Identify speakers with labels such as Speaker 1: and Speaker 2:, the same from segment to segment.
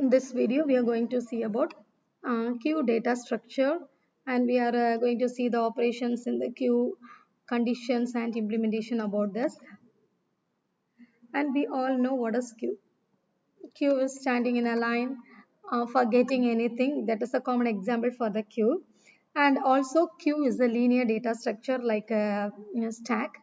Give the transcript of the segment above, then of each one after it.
Speaker 1: In this video, we are going to see about queue data structure, and we are going to see the operations in the queue, conditions and implementation about this. And we all know what is queue. Queue is standing in a line, forgetting anything. That is a common example for the queue. And also queue is a linear data structure like a stack.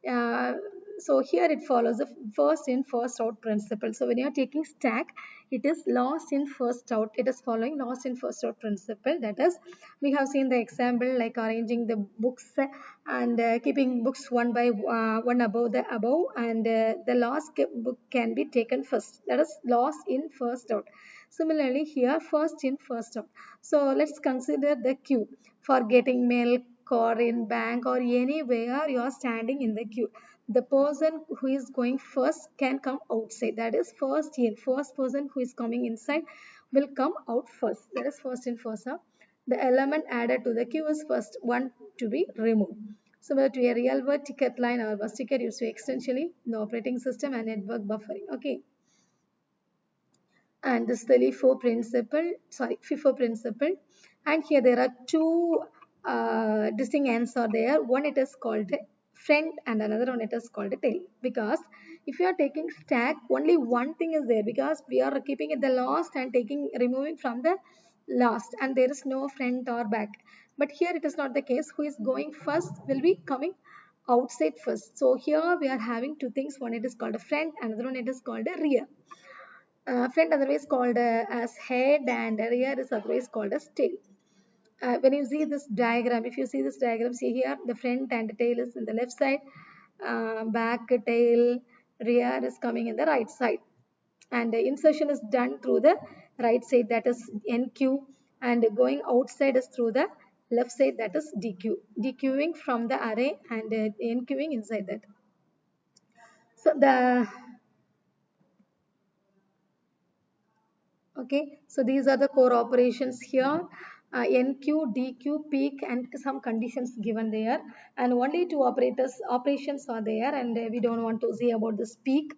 Speaker 1: Uh, so here it follows the first in first out principle. So when you are taking stack, it is last in first out. It is following last in first out principle. That is, we have seen the example like arranging the books and keeping books one by one above the above, and the last book can be taken first. That is last in first out. Similarly here, first in first out. So let's consider the queue for getting milk or in bank or anywhere you are standing in the queue. The person who is going first can come outside. That is first in. First person who is coming inside will come out first. That is first in first out. The element added to the queue is first one to be removed. Similar to a real world ticket line or bus ticket used to extensively the operating system and network buffering. Okay. And this is the FIFO principle. And here there are two distinct ends are there. One it is called front and another one it is called tail. Because if you are taking stack, only one thing is there, because we are keeping it the last and removing from the last, and there is no front or back. But here it is not the case. Who is going first will be coming outside first. So here we are having two things. One it is called a front, another one it is called a rear. Front otherwise called as head, and rear is otherwise called as tail. When you see this diagram, if you see this diagram, see here the front and the tail is in the left side, back, tail, rear is coming in the right side, and the insertion is done through the right side, that is NQ, and going outside is through the left side, that is DQ. DQing from the array and NQing inside that. So okay, so these are the core operations here. NQ, DQ, peak, and some conditions given there. And only two operations are there, and we don't want to see about this peak.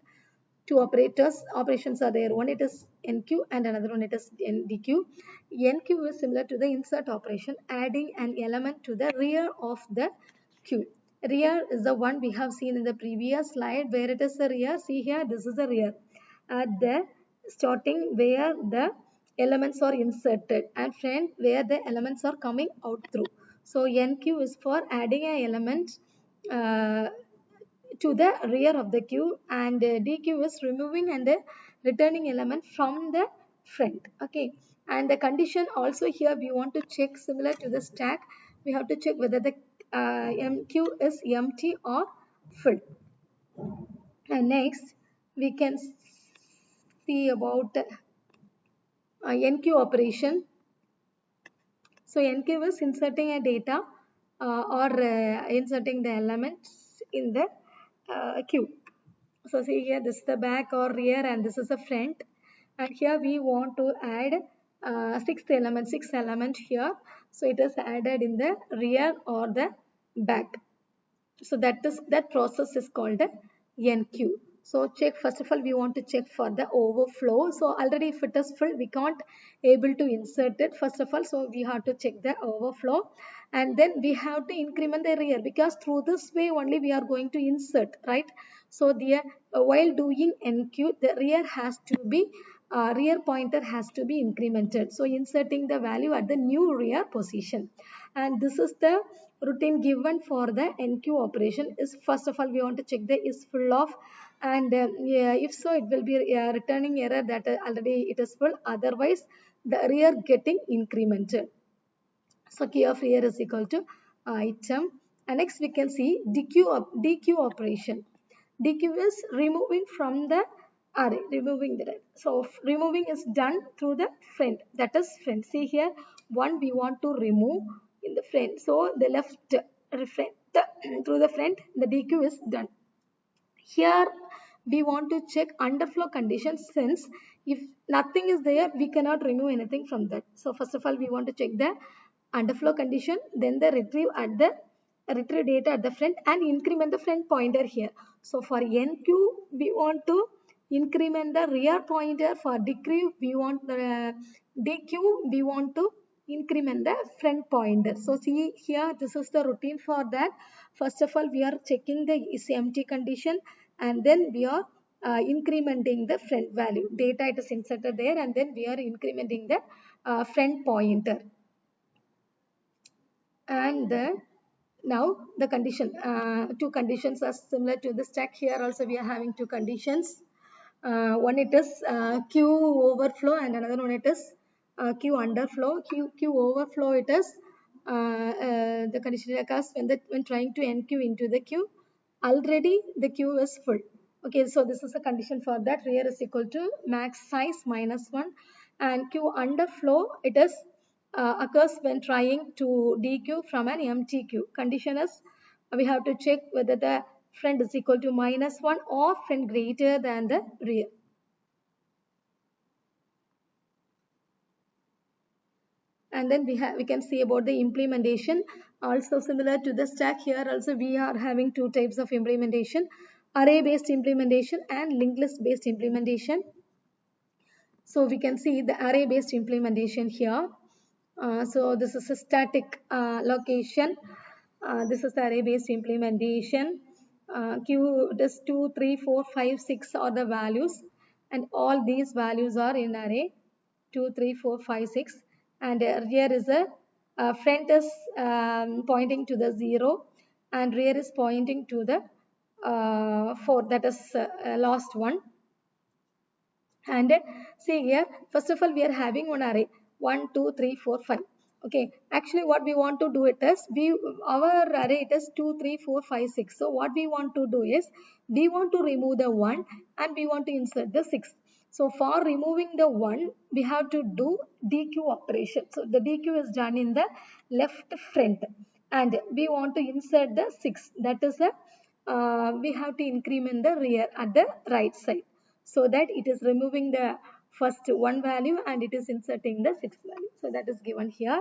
Speaker 1: Two operations are there. One it is NQ and another one it is DQ. NQ is similar to the insert operation, adding an element to the rear of the queue. Rear is the one we have seen in the previous slide, where it is the rear. See here, this is the rear. At the starting where the elements are inserted, and front where the elements are coming out through. So NQ is for adding an element to the rear of the queue, and DQ is removing and returning element from the front. Okay, and the condition also here we want to check, similar to the stack, we have to check whether the MQ is empty or full. And next we can see about NQ operation. So NQ is inserting a data or inserting the elements in the queue. So see here, this is the back or rear, and this is the front. And here we want to add six element here. So it is added in the rear or the back. So that process is called a NQ. So check, first of all we want to check for the overflow. So already if it is full, we can't able to insert it first of all. So we have to check the overflow, and then we have to increment the rear, because through this way only we are going to insert, right? So the while doing NQ, the rear has to be rear pointer has to be incremented. So inserting the value at the new rear position, and this is the routine given for the NQ operation. Is first of all we want to check the is full of, and yeah, if so it will be returning error that already it is full, otherwise the rear getting incremented. So key of rear is equal to item. And next we can see DQ operation. DQ is removing from the array, removing the. So removing is done through the front, that is front. See here, one we want to remove in the front. So the left front, through the front, the DQ is done. Here we want to check underflow conditions, since if nothing is there, we cannot remove anything from that. So first of all, we want to check the underflow condition, then the retrieve data at the front, and increment the front pointer here. So for NQ, we want to increment the rear pointer. For DQ, we want the DQ, we want to increment the front pointer. So see here, this is the routine for that. First of all, we are checking the is empty condition, and then we are incrementing the front value. Data it is inserted there, and then we are incrementing the front pointer. And now the condition, two conditions are similar to the stack. Here also we are having two conditions. One it is Q overflow, and another one it is Q underflow. Q overflow it is the condition occurs when trying to NQ into the queue. Already the queue is full. Okay, so this is a condition for that. Rear is equal to max size minus 1, and Q underflow it is occurs when trying to DQ from an empty queue. Condition is we have to check whether the front is equal to minus 1 or front greater than the rear. And then we can see about the implementation. Also similar to the stack, here also we are having two types of implementation: array based implementation and linked list based implementation. So we can see the array based implementation here. So this is a static location. This is the array based implementation. Q does 2, 3, 4, 5, 6 are the values, and all these values are in array 2, 3, 4, 5, 6. And here is a front is pointing to the 0, and rear is pointing to the 4, that is last one. And see here, first of all, we are having one array 1, 2, 3, 4, 5. Okay, actually what we want to do it is our array it is 2, 3, 4, 5, 6. So what we want to do is we want to remove the 1 and we want to insert the 6. So for removing the 1, we have to do DQ operation. So the DQ is done in the left front, and we want to insert the 6. That is a we have to increment the rear at the right side, so that it is removing the first one value and it is inserting the sixth value. So that is given here.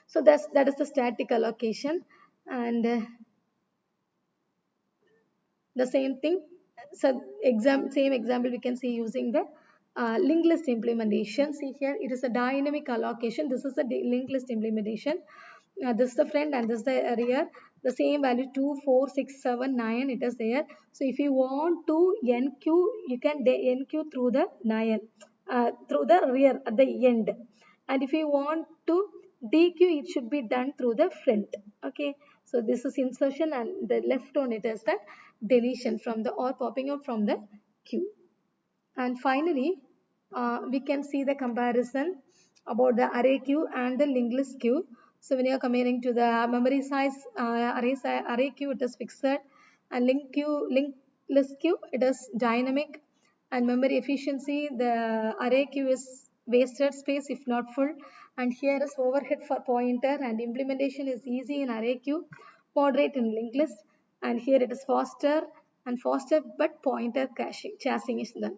Speaker 1: So that is the static allocation. And the same thing, so same example we can see using the linked list implementation. See here, it is a dynamic allocation. This is a linked list implementation. This is the front and this is the rear. The same value 2, 4, 6, 7, 9 it is there. So if you want to NQ, you can NQ through the 9, through the rear at the end. And if you want to DQ, it should be done through the front. Okay, so this is insertion, and the left one it is the deletion from the or popping up from the queue. And finally, we can see the comparison about the array queue and the linked list queue. So when you are comparing to the memory size, array queue it is fixed, and linked list queue it is dynamic. And memory efficiency, the array queue is wasted space if not full, and here is overhead for pointer, and implementation is easy in array queue, moderate in linked list, and here it is faster but pointer chasing is done.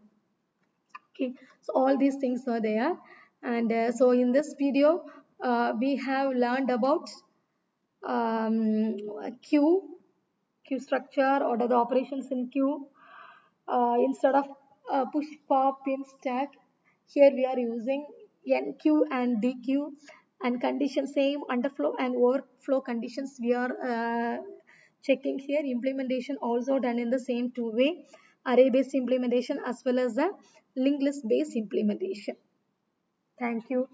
Speaker 1: Okay, so all these things are there. And so in this video we have learned about um, queue structure, or the operations in queue. Instead of push pop pin stack, here we are using NQ and DQ, and condition same underflow and overflow conditions we are checking here. Implementation also done in the same two way: array based implementation as well as the linked list based implementation. Thank you.